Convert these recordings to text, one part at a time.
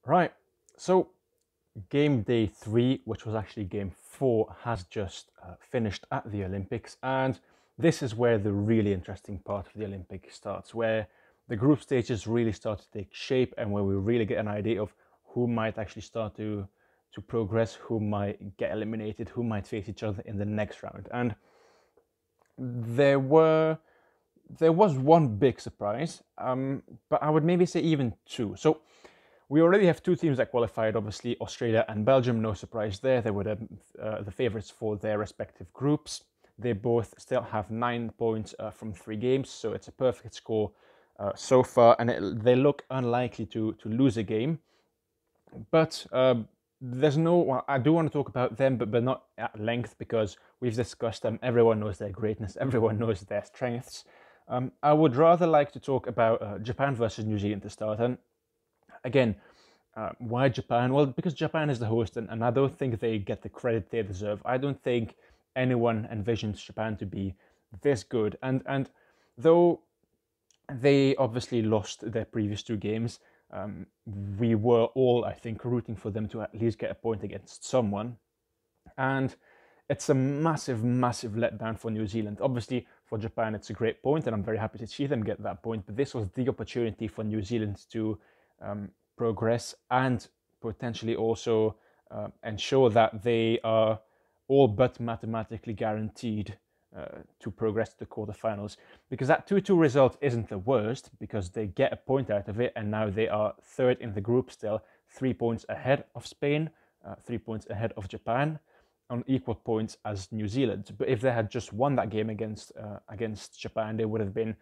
Right, so game day 3, which was actually game 4, has just finished at the Olympics, and this is where the really interesting part of the Olympics starts, where the group stages really start to take shape and where we really get an idea of who might actually start to progress, who might get eliminated, who might face each other in the next round. And there were there was one big surprise, but I would maybe say even two. So we already have two teams that qualified, obviously Australia and Belgium. No surprise there. They were the favorites for their respective groups. They both still have 9 points from 3 games, so it's a perfect score so far, and they look unlikely to lose a game. But there's no. Well, I do want to talk about them, but not at length because we've discussed them. Everyone knows their greatness. Everyone knows their strengths. I would rather like to talk about Japan versus New Zealand to start. And again, why Japan? Well, because Japan is the host, and I don't think they get the credit they deserve. I don't think anyone envisions Japan to be this good. And though they obviously lost their previous 2 games, we were all, I think, rooting for them to at least get a point against someone. And it's a massive, massive letdown for New Zealand. Obviously, for Japan, it's a great point, and I'm very happy to see them get that point. But this was the opportunity for New Zealand to progress and potentially also ensure that they are all but mathematically guaranteed to progress to the quarterfinals. Because that 2-2 result isn't the worst, because they get a point out of it, and now they are third in the group still, 3 points ahead of Spain, 3 points ahead of Japan, on equal points as New Zealand. But if they had just won that game against Japan, they would have been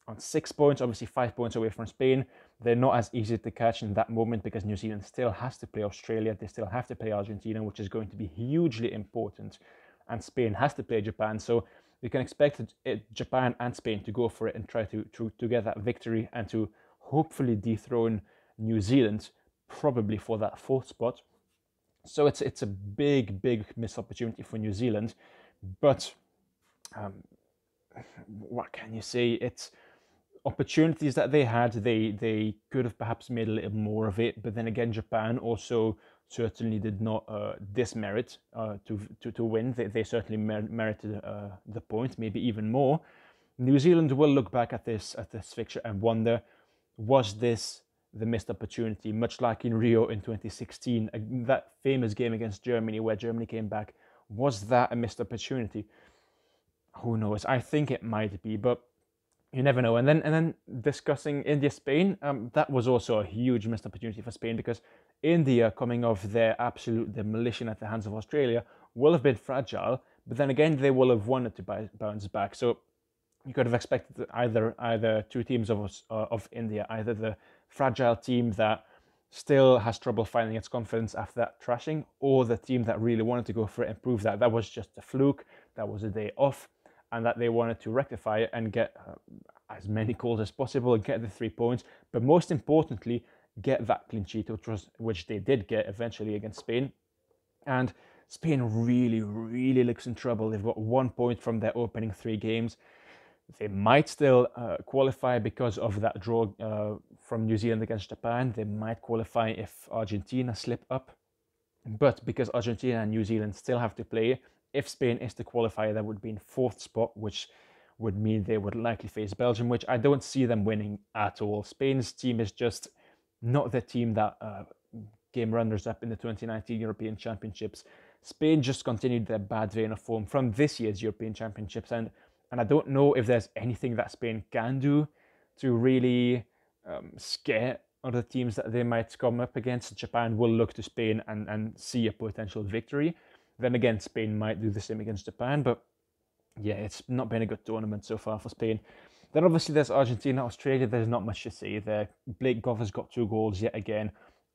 on 6 points, obviously 5 points away from Spain. They're not as easy to catch in that moment because New Zealand still has to play Australia. They still have to play Argentina, which is going to be hugely important. And Spain has to play Japan. So you can expect Japan and Spain to go for it and try to get that victory and to hopefully dethrone New Zealand, probably for that 4th spot. So it's a big, big missed opportunity for New Zealand. But what can you say? It's opportunities that they had. They could have perhaps made a little more of it. But then again, Japan also certainly did not dismerit to win. They certainly merited the point, maybe even more. New Zealand will look back at this fixture and wonder, was this the missed opportunity, much like in Rio in 2016, that famous game against Germany where Germany came back? Was that a missed opportunity? Who knows? I think it might be, but you never know. And then discussing India Spain, that was also a huge missed opportunity for Spain because India, coming off their absolute demolition at the hands of Australia, will have been fragile. But then again, they will have wanted to bounce back. So you could have expected either two teams of India, either the fragile team that still has trouble finding its confidence after that trashing, or the team that really wanted to go for it and prove that that was just a fluke, that was a day off, and that they wanted to rectify it and get as many goals as possible and get the 3 points. But most importantly, get that clean sheet, which they did get eventually against Spain. And Spain really, really looks in trouble. They've got 1 point from their opening 3 games. They might still qualify because of that draw from New Zealand against Japan. They might qualify if Argentina slip up. But because Argentina and New Zealand still have to play, if Spain is to qualify, that would be in 4th spot, which would mean they would likely face Belgium, which I don't see them winning at all. Spain's team is just not the team that came runners-up in the 2019 European Championships. Spain just continued their bad vein of form from this year's European Championships, and I don't know if there's anything that Spain can do to really scare other teams that they might come up against. Japan will look to Spain and see a potential victory. Then again, Spain might do the same against Japan, but yeah, it's not been a good tournament so far for Spain. Then obviously there's Argentina, Australia. There's not much to say there. Blake Goff has got 2 goals yet again.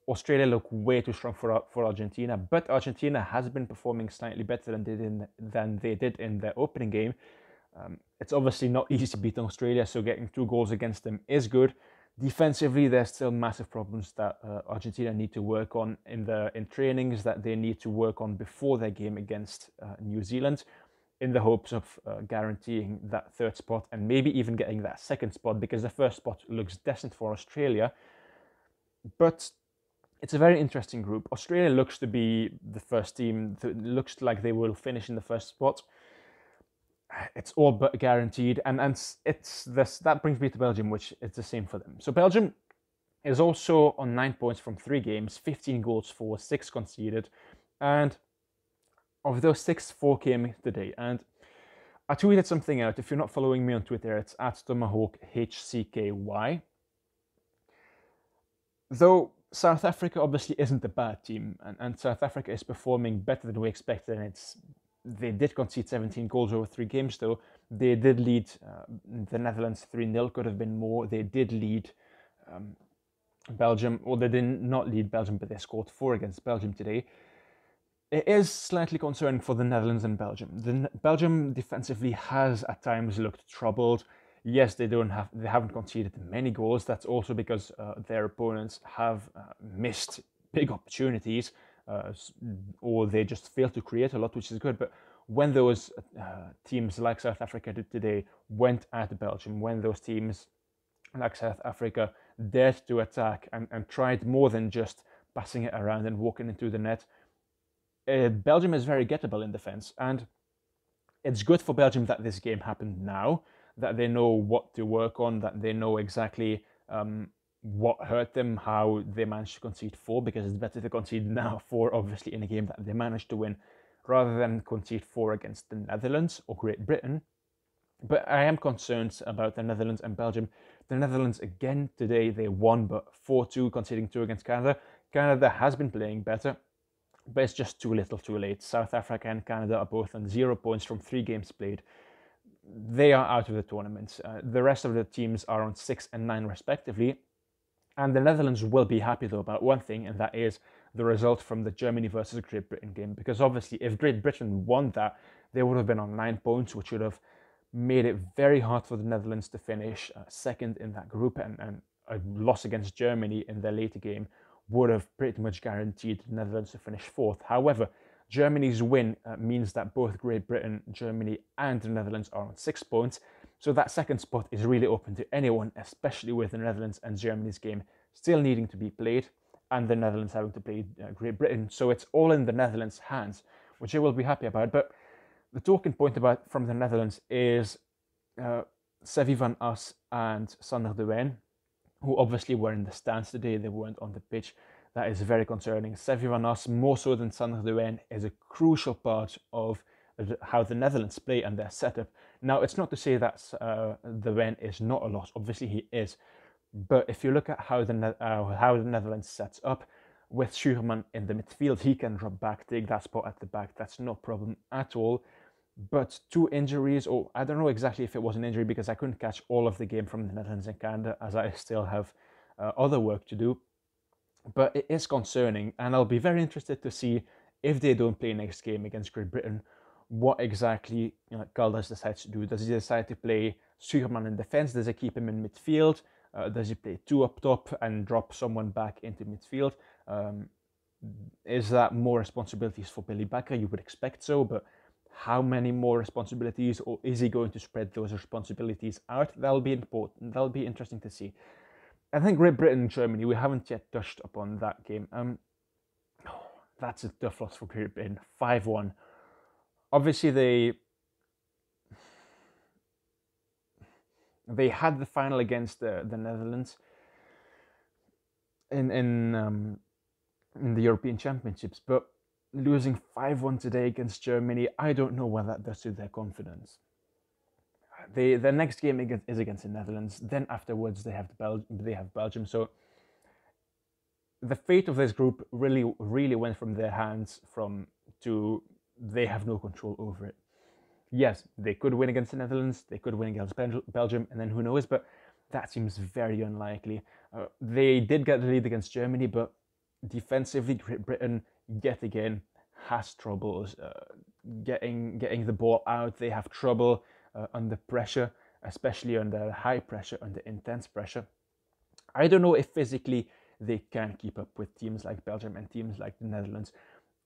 Australia look way too strong for Argentina, but Argentina has been performing slightly better than they did in their opening game. It's obviously not easy to beat Australia, so getting 2 goals against them is good. Defensively, there's still massive problems that Argentina need to work on in trainings, that they need to work on before their game against New Zealand, in the hopes of guaranteeing that 3rd spot and maybe even getting that 2nd spot, because the 1st spot looks destined for Australia. But it's a very interesting group. Australia looks to be the first team. Looks like they will finish in the first spot. It's all but guaranteed, and it's this that brings me to Belgium, which is the same for them. So Belgium is also on 9 points from 3 games, 15 goals for, 6 conceded, and of those 6, 4 came today. And I tweeted something out. If you're not following me on Twitter, it's at TomahawkHCKY. Though South Africa obviously isn't a bad team, and South Africa is performing better than we expected, and they did concede 17 goals over 3 games, though. They did lead the Netherlands 3-0, could have been more. They did lead Belgium, or they did not lead Belgium, but they scored 4 against Belgium today. It is slightly concerning for the Netherlands and Belgium. Belgium defensively has at times looked troubled. Yes, they haven't conceded many goals. That's also because their opponents have missed big opportunities, or they just fail to create a lot, which is good. But when those teams like South Africa did today went at Belgium, when those teams like South Africa dared to attack and tried more than just passing it around and walking into the net, Belgium is very gettable in defense. And it's good for Belgium that this game happened now, that they know what to work on, that they know exactly what hurt them, how they managed to concede 4, because it's better to concede now 4, obviously, in a game that they managed to win, rather than concede 4 against the Netherlands or Great Britain. But I am concerned about the Netherlands and Belgium. The Netherlands, again, today, they won, but 4-2, conceding 2 against Canada. Canada has been playing better, but it's just too little too late. South Africa and Canada are both on 0 points from 3 games played. They are out of the tournament. The rest of the teams are on 6 and 9 respectively. And the Netherlands will be happy, though, about one thing, and that is the result from the Germany versus Great Britain game. Because obviously, if Great Britain won that, they would have been on 9 points, which would have made it very hard for the Netherlands to finish second in that group. And a loss against Germany in their later game would have pretty much guaranteed the Netherlands to finish 4th. However, Germany's win means that both Great Britain, Germany, and the Netherlands are on 6 points. So that second spot is really open to anyone, especially with the Netherlands and Germany's game still needing to be played, and the Netherlands having to play Great Britain. So it's all in the Netherlands' hands, which I will be happy about. But the talking point from the Netherlands is Seve van As and Sander de Wijn, who obviously were in the stands today. They weren't on the pitch. That is very concerning. Seve van As, more so than Sander de Wijn, is a crucial part of how the Netherlands play and their setup. Now, it's not to say that de Wijn is not a loss. Obviously, he is. But if you look at how the Netherlands sets up, with Schuurman in the midfield, he can drop back, take that spot at the back. That's no problem at all. But 2 injuries, or I don't know exactly if it was an injury, because I couldn't catch all of the game from the Netherlands and Canada, as I still have other work to do. But it is concerning, and I'll be very interested to see, if they don't play next game against Great Britain, what exactly Caldas decides to do. Does he decide to play Schuurman in defense? Does he keep him in midfield? Does he play 2 up top and drop someone back into midfield? Is that more responsibilities for Billy Bakker? You would expect so, but how many more responsibilities, or is he going to spread those responsibilities out? That'll be important. That'll be interesting to see. I think Great Britain and Germany, we haven't yet touched upon that game. That's a tough loss for Great Britain. 5-1. Obviously, they had the final against the Netherlands in the European Championships, but losing 5-1 today against Germany, I don't know what that does to their confidence. Their next game is against the Netherlands. Then afterwards they have Belgium. So the fate of this group really went from their hands to they have no control over it. Yes, they could win against the Netherlands, they could win against Belgium, and then who knows, but that seems very unlikely. They did get the lead against Germany, but defensively, Great Britain, yet again, has troubles getting the ball out. They have trouble under pressure, especially under high pressure, under intense pressure. I don't know if physically they can keep up with teams like Belgium and teams like the Netherlands.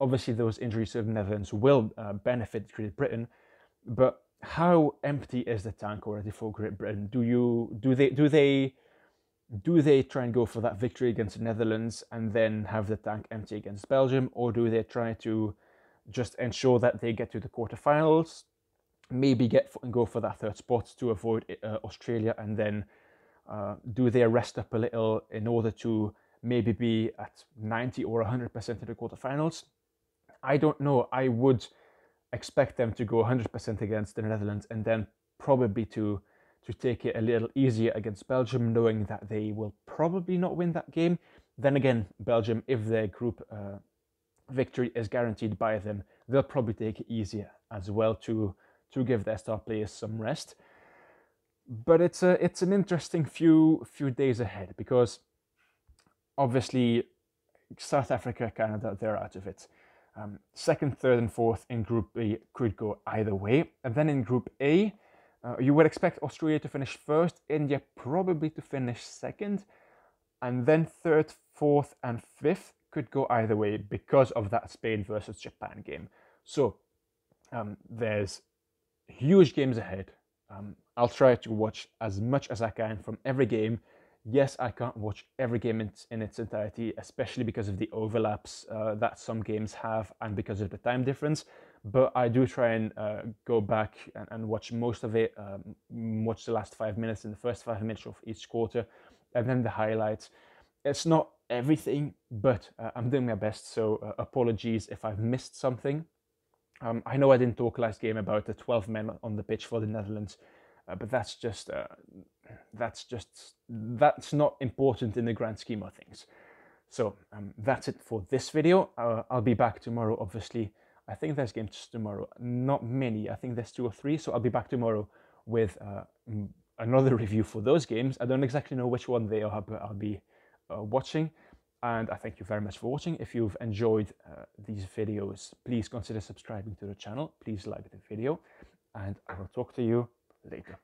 Obviously, those injuries to the Netherlands will benefit Great Britain, but how empty is the tank already for Great Britain? Do they Do they try and go for that victory against the Netherlands and then have the tank empty against Belgium, or do they try to just ensure that they get to the quarterfinals, maybe go for that third spot to avoid Australia, and then do they rest up a little in order to maybe be at 90 or 100% in the quarterfinals? I don't know. I would expect them to go 100% against the Netherlands and then probably to take it a little easier against Belgium, knowing that they will probably not win that game. Then again, Belgium, if their group victory is guaranteed by them, they'll probably take it easier as well to give their star players some rest. But it's an interesting few days ahead, because obviously South Africa, Canada, they're out of it. Second, third, and fourth in Group B could go either way. And then in Group A, you would expect Australia to finish first, India probably to finish second, and then third, fourth, and fifth could go either way because of that Spain versus Japan game. So there's huge games ahead. I'll try to watch as much as I can from every game. Yes, I can't watch every game in its entirety, especially because of the overlaps that some games have and because of the time difference. But I do try and go back and watch most of it, watch the last 5 minutes and the first 5 minutes of each quarter, and then the highlights. It's not everything, but I'm doing my best, so apologies if I've missed something. I know I didn't talk last game about the 12 men on the pitch for the Netherlands, but that's not important in the grand scheme of things. So that's it for this video. I'll be back tomorrow, obviously. I think there's games tomorrow. Not many. I think there's 2 or 3. So I'll be back tomorrow with another review for those games. I don't exactly know which one they are, but I'll be watching. And I thank you very much for watching. If you've enjoyed these videos, please consider subscribing to the channel. Please like the video. And I will talk to you later.